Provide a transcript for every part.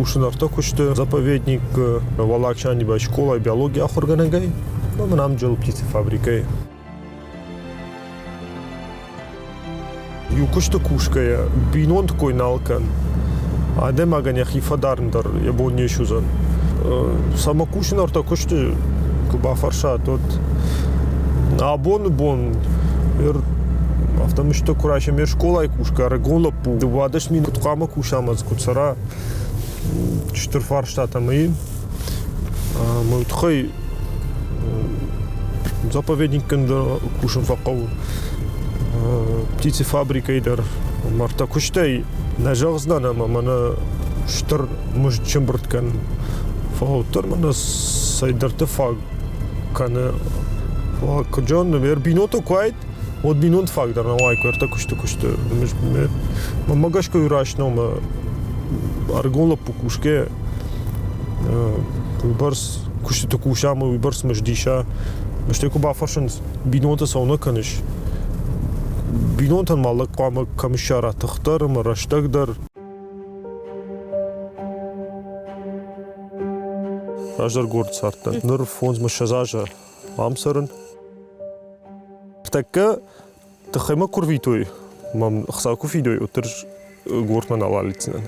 кушнарта кушты заповедник Валакчани ба школа биология ахурганагай. Мы нам жил птицефабрикой. Юкушта кушкая, бинон такой налкан. Адем аганя хифадарндар, я был не шузан. Сама кушнарта кушты куба фарша тот. Бон. Автомобиль кураж мер школа и кушка, регула пу. Двадцать минут кама кушамаз куцара. Четыре фарштата мы тхай заповедник кенда кушам факау. Птицефабрика идер. Марта куштай. Нажал знана мана штар может чемберткан. Фаутер мана сайдерте фаг кана. Каджан мер биното квайт. От бинон фактор на лайк верта кушта. Магашко юрашно ма аргола покушке. Барс кушта кушама барс маждиша. Меште куба фашен бинота сауна каниш. Бинонтан малак кама камшара тахтар мараштагдар. Раждар горд сарта. Нур фонз машазажа. Амсарен. Така тахема курвитой. Мам хсаку фидой утер гортман алалицнен.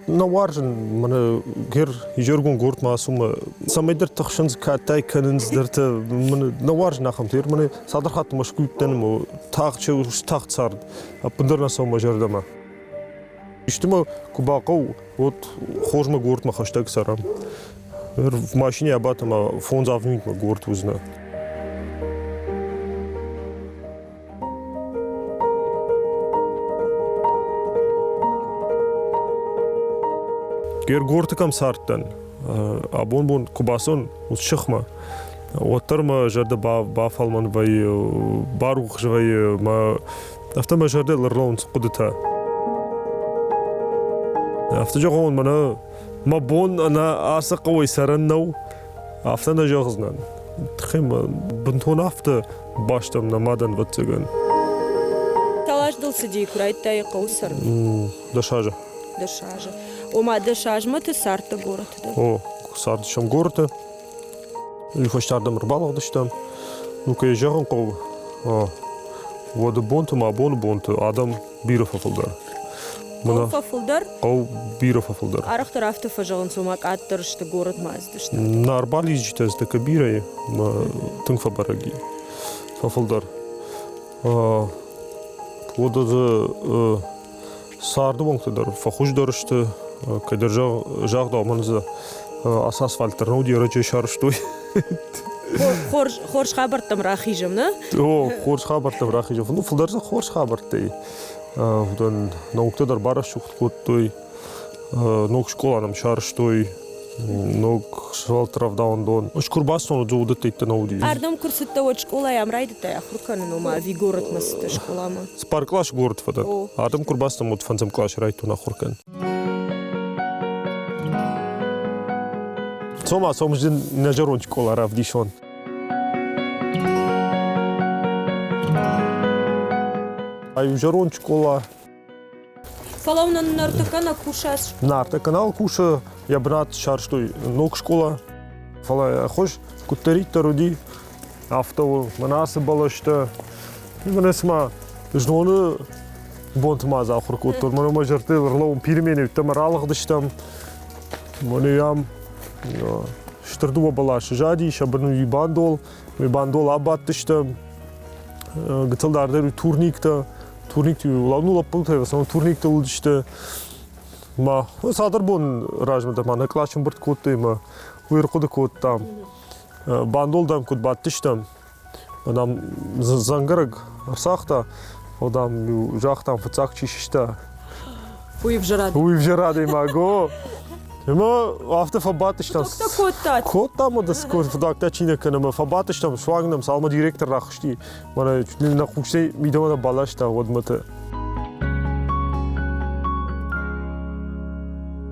Наваржен мана гер жергон гортма сума самайдер тахшанс катай каненс дерте мана наваржен ахамтер мана садархат машкуттен мо тахчу тахцар апндерна сома жердама. Иштема кубақау вот хожма гортма хаштаг сарам. В машине абатама фон завнитма горт узна. Гер гортыкам сарттан, абон кубасон ус шахма. Оттарма жарда бафалман вай барух жвай ма автома жарда лерлаунс кудыта. Автожагон мана ма бон ана аса кавай сараннау автана жагзнан. Тхема бунтон авто баштам намадан ватсаган. Талаш дылсыди курайттай каусар. Дашажа. Ома дашажма ты сарта город. О, сартышам город. И хоштардам рыбалок дыштам. Ну-ка я жаган кау. Вода бонту ма бонту адам биров афылдар. Фафылдар? Кау биров афылдар. Арахтар авто фажаган сумак аттырышты город маздышты. На арбали житез дека бирай ма тыңфа бараги. Фафылдар. Вода сарды бонктадар фахуждарышты. Когда жагда аманза асфальтарна удирача шарштой. Хорш хабартам рахижам, на? О, хорш хабартам рахижам. Ну, фулдарза хорш хабартай. Удан науктадар барашух коттой. Ног школанам шарштой. Ног швалтравдаун. Шкурбасон удутейта науди. Ардам курсутта от школа ям райдата яхрукану ма ви город масты школама. Спарклаш город фада. Ардам курбасон от фанцам клаш райту на хуркан. Сома сомжден нажарон школа равдишон. Ай жарон школа. Фаловна нартакана кушаш. Нартаканал куша я брат шарштой ног школа. Фала хош куттерит роди авто манасы балашта. Манасма жноны бонтма за хуркуттор. Мана мажарты рлоун пирмени тамаралык дыштам. Маням штырдуа балаш жади шабырну бандол абаттыштам. Гытылдарды турникта уланула пункта сон турникта улдышты. Ма садар бон ражмада мана клашым бырт котты ма уйркуды коттам. Бандолдан кот баттыштам. Адам зангарык арсахта адам жактан фыцак чишишта. Уйвжарады маго. Ема автофабатыштам. Коттам да скор фдакта чине канама фабатыштам швагнам салма директор рахшти. Мана на хуксе мидона балашта одмата.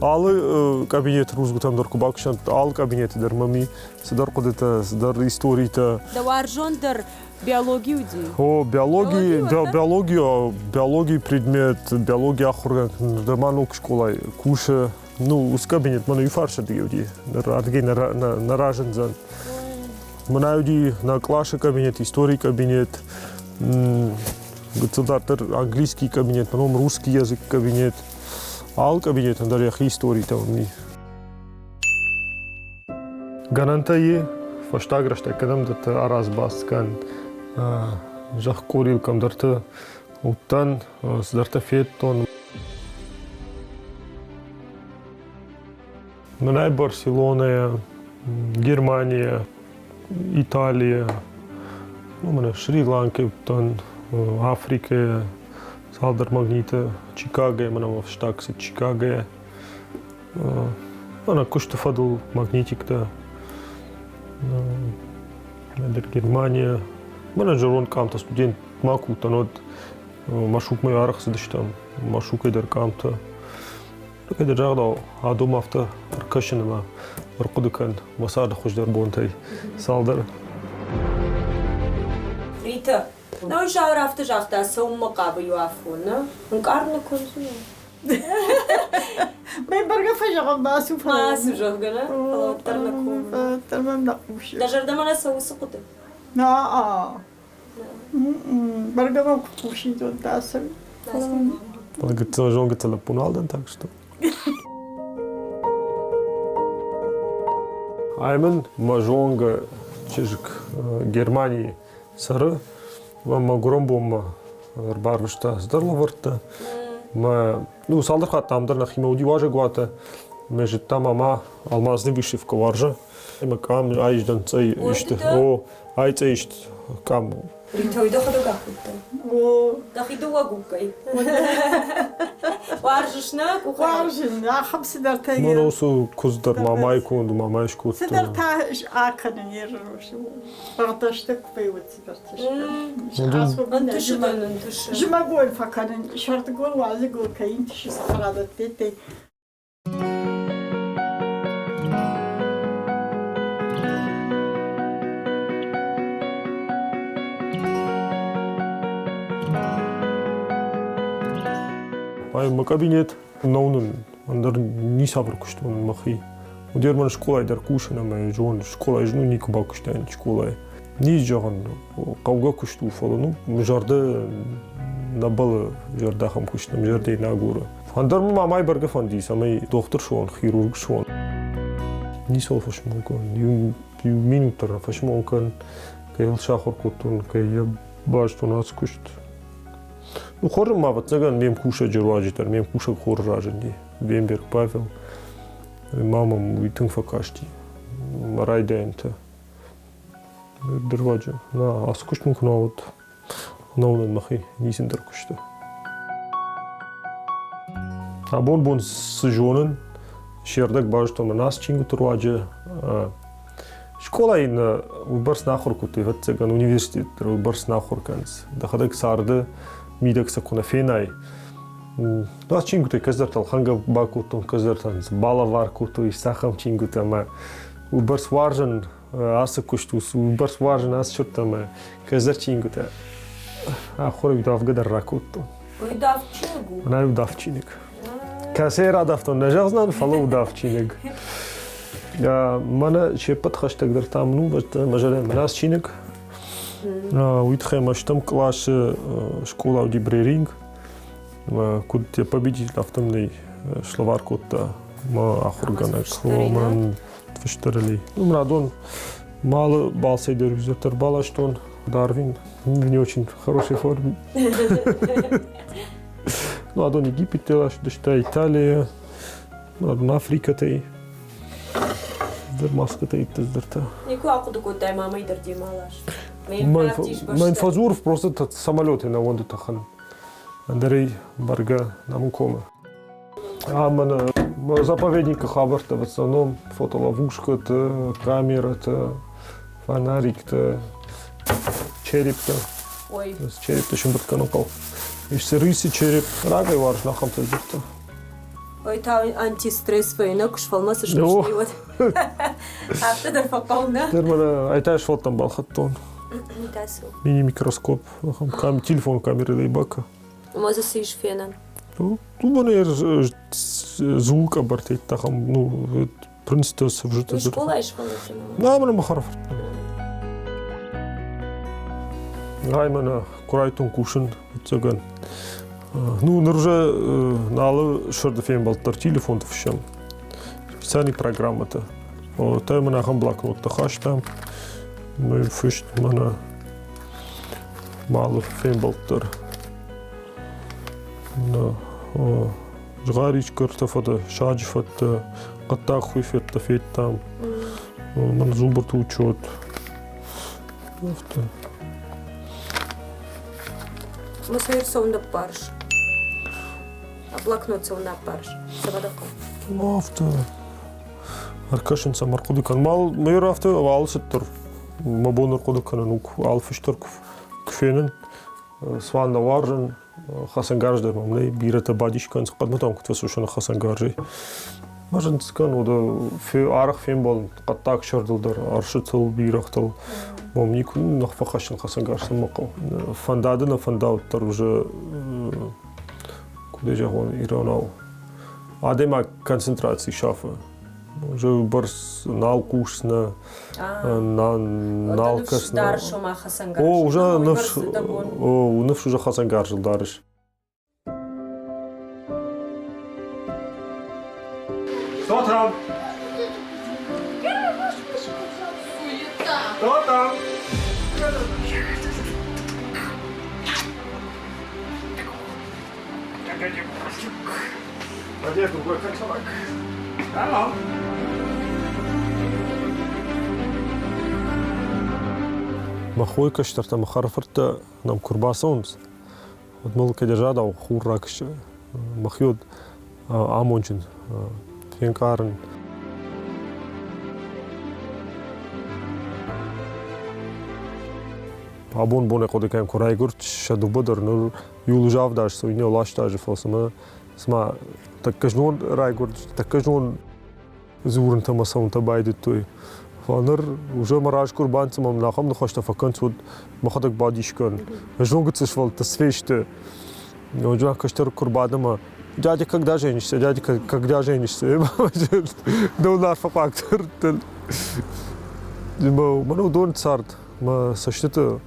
Алы кабинет рузгутам дар кубакшан ал кабинет дар мами сдар кудета сдар историта. Да варжондер биологию ди. О биология предмет биология ахурган да манук школа куша ну ус кабинет мана юфарша диуди арге наражен зан. Манауди на класса кабинет истории кабинет государтер английский кабинет потом русский язык кабинет. Ал кабинет дар яхи истории тавми. Ганантаи фаштаграшта кадам дат араз баскан жах корил кам дарта уттан сдарта феттон. Манай Барселона, Германия, Италия, мана Шри-Ланка, уттан Африка, Салдар Магнита, Чикаго, мана в штаксе Чикаго. Мана кушта фадл магнитикта. Германия. Мана жарон камта студент маку танод машук мой арах сидиштам. Машук эдер камта. Эдер жагда адом авта аркашинама аркудукан масада хуждар бонтай салдар. Рита, nou zou er af te zacht dat zo'n makabe je afvoeren. Een karne kon ze niet. Ben برگه فجعه باسو فهم. باسو جوگنا. ترنا کن. تمام نقوش. دجرد من اسوي سقطه. نه برگه ما کوشی تو داشتم. Говорит, жонга телепоналдан, так что. Аймен мажонга чижик Германии сары ма громбом барбышта здороварта ма ну салдырха тамдар на химауди важа гвата между там ама алмазный вышивка варжа ма кам айждан цей иште о ай цей ишт кам Рита уйдо ходу гахутта. О. Дахиду вагукай. Варжишна кухай. وارجن خمس درتين. моносу куздар мамай кунду мамайш кут سدرتها آكن يروش بغداشتك في وتسدرتش. انتش جما قول فكان شرط قول وعز قول كاين تشي سفرادة تيتي. Ай ма кабинет наунун андар ни сабр куштун махи удер ман школа дар кушана ма жон школа жну ни куба куштан школа ни жаган кавга кушту фалану мжарда набал жарда хам куштам жарда нагура андар ма май барга фанди самай доктор шон хирург шон ни софаш мукон ю минутар фаш мукон кайл шахор кутун кай баштун ас кушт Ну, хором мават цаган мем куша джерваджитар, мем куша хор раженди. Вемберг Павел, мамам уйтын факашти, марайдента. Дерваджа. На, аскуш мук нават. Наунан махи, нисен дъркушта. А бон с жонен, шердак бажто нас чингу дерваджа. Школа ин убърс нахор куте, ват цаган университет, убърс нахор канц. Дахадак сарда, мидак сакуна фенай. Нас чингуте казартал ханга бакутун казартан бала варкуту и сахам чингута ма убърс варжан аса куштус убърс варжан ас чуртама казар чингута а хора видав гадар ракуту. Удавчинигу. Най удавчиник. Касера дафтон нажазнан фало удавчиник. Мана чепат хаштаг дартам ну бат мажален нас чиник. Уитхе маштам класс школа в Дибреринг. Куд я победитель автомный шлавар кутта ма ахурганак хоман твиштерли. Ну радон мало балсайдер визитор балаштон Дарвин в не очень хорошей форме. Ну адон Египет телаш дышта Италия. Ну адон Африка тей. Дермаска тей тездерта. Нику акуду кутай мама идер дималаш. Mein Versuch просто самолеты на вонду тахан. Андрей Барга нам кома. А man заповедника хабарта в основном фотоловушка, камера, фонарик, череп. Ой. Череп еще под канопал. Еще рыси череп. Рагай варш на хамта дирта. Ойта антистресс война кушфалмасы О. шушты вот. Автодар факална. Термана айташ фотон балхаттон. Тасу. Мини микроскоп, телефон камеры бака. Маза сиш фенан. Тут бане звук обертит тахам, ну, принципе, совжито. Школа. Да, мана махарф. Гаймана курайтун кушин цаган. Ну, наружа налы шорда фем балтар телефон тфшам. Специальная программа-то. О, там мана хам блокнот тахаш там. Мы фишт мана мало фем балтар. Да. О, жгарич картафата, шаджфата, قطع خويفت تفيت تام من زوبرت وشوت عرفت مسير سونا بارش блокнот сауна парш сабадака عرفت هركشن سمر قدو كان مال مير عرفت وعال ستر ما بونر قدو كان نوك عال فشتر كفينن سوان نوارجن خاصن гараж در مملي بيرة باديش كان قد تام كنت وسوشنا خاصن гаражي Можем сказать, что арах фембол каттак шардылдар, аршытыл, бирахтыл, момник, нахфахашин хасангарсын мақал. Фандады на фандауттар уже куда же он иронал. Адема концентрации шафа. Уже барс налкуш на налкас на. О, уже навш уже хасангаржил дарыш. Кто там? Кто там? Где другой котелок? Алло. Махойка штарта махарфарта нам курбасонс. Вот мылка держада у хурракш махьёд амончин. Фенкарен. Абон боне коде кем корайгурт шадубадар нур юлжав даш со ине лаш даш фосма сма таккажнон райгурт таккажнон зурн тамасам табайд той фанер уже мараж курбан цам нахам нахошта факан суд махадак бадишкан жонгут сшвал тасвеште ножа каштар курбадама Дядя, когда женишься? Дядя, когда женишься? Да у нас фактор. Мы удон царт, мы сочтите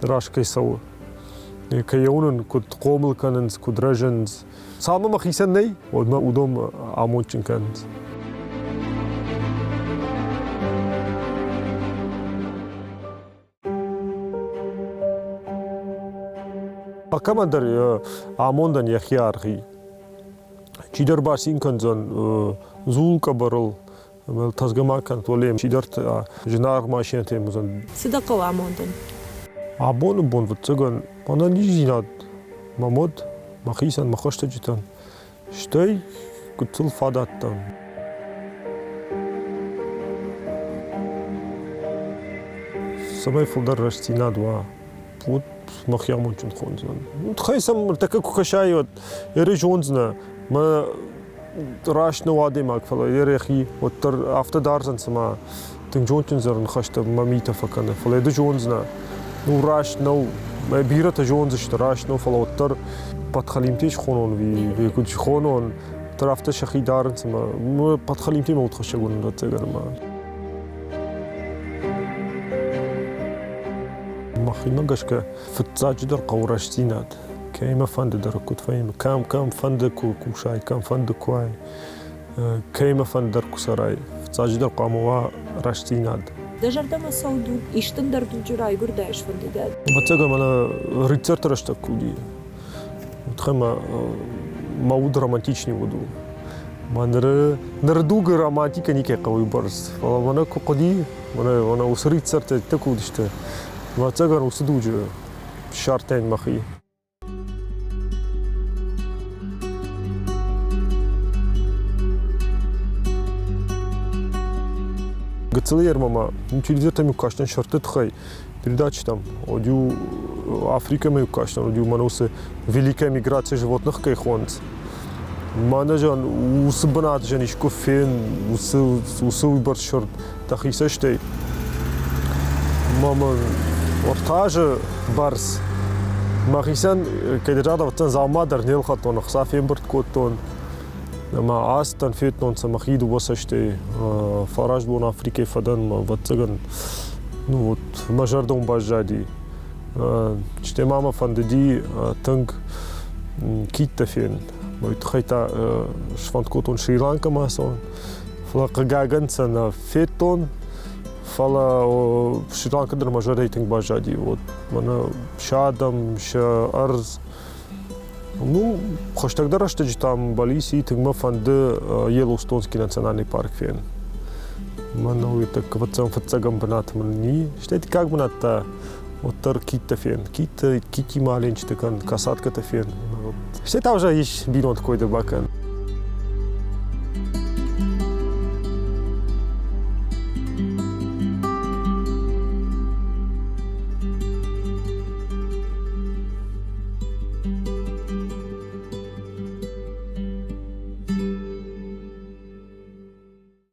рашкой сау. Каяунен куд комл каненс, куд реженс. Сама махисан ней, вот мы удом амончин каненс. А командар амондан яхиархи. Чидер басин канзан зулка барал мел тазгамакан толем чидер жинар машин темузан сидакова амондан абон бон вот цаган пана нижинат мамод махисан махошта житан штай кутул фадаттан самай фулдар растина два вот махьямон чин хонзан тхайсам така кукашайот ережонзна ما راش نوادي ماك فلا يريخي وتر after دارزن سما تنجون تنزر نخشت ما ميتا فكنا فلا يد جونزنا نو راش نو ما بيرة جونز اشتراش نو فلا وتر بتخليمتيش خونون في كنت خونون تر after شخي دارن سما ما بتخليمتي ما وتخش يقولون رتجر ما خينا قشكة فتزاج در قوراش زينات كيما فند دركوت فاهم كام فند كوشاي كام فند كواي كيما فند دركو سراي تاجدر قاموا راشتيناد دجردما سودو иштен جراي غرداش فنداد بتاغا مانا ريتسرت раштакуди тхема мауд романтичный воду манры нардуга романтика нике кавы барс мана кокоди мана усрицерт такудиште батага усдуже шартен махи Гацелер мама, через это мы каштан шарты тхай передачи там, одю Африка мы каштан, одю маносы великая миграция животных кайхонц. Манажан усбанат жан ишко фен усу баршор тахисаште мама ортаже барс махисан кедерада ватан замадар нел хатон хсафен барт котон ма астан фетнон самахиду басаште фараж бон Африке фадан ма ватсаган ну вот мажардон бажади чте мама фандеди танг китта фен Moet geita Schwandkot Sri Lanka mason. Fala gaganца на фетон. Фала Sri Lanka der majoriting бажади. Вот мана шадам ша арз. Ну, хоштаг дараште там балиси тигма фанде Йеллоустонский национальный парк фен. Мана уйта квацам фацагам банат мани. Штети как баната Оттар китта фен. Китти маленький такан касатка фен. Ще там вже є білон такий дебакен.